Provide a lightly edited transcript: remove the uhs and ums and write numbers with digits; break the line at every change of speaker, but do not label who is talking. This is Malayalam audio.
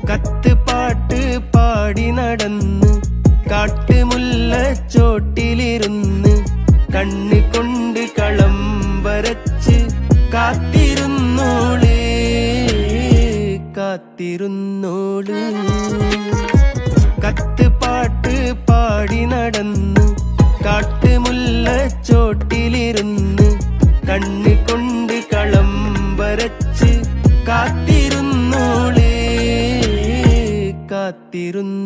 കത്ത് പാട്ട് പാടി നടന്ന് കാട്ടുമുല്ലച്ചോട്ടിലിരുന്ന് കണ്ണ് കൊണ്ട് കളം വരച്ച് കാത്തിരുന്നോള് കാത്തിരുന്നോള്. കത്ത് പാട്ട് പാടി നടന്ന് കാട്ടുമുല്ലച്ചോട്ടിലിരുന്ന് കണ്ണ് കൊണ്ട് കളം വരച്ച് കാത്തിരുന്നോള് കാത്തിരുന്നു.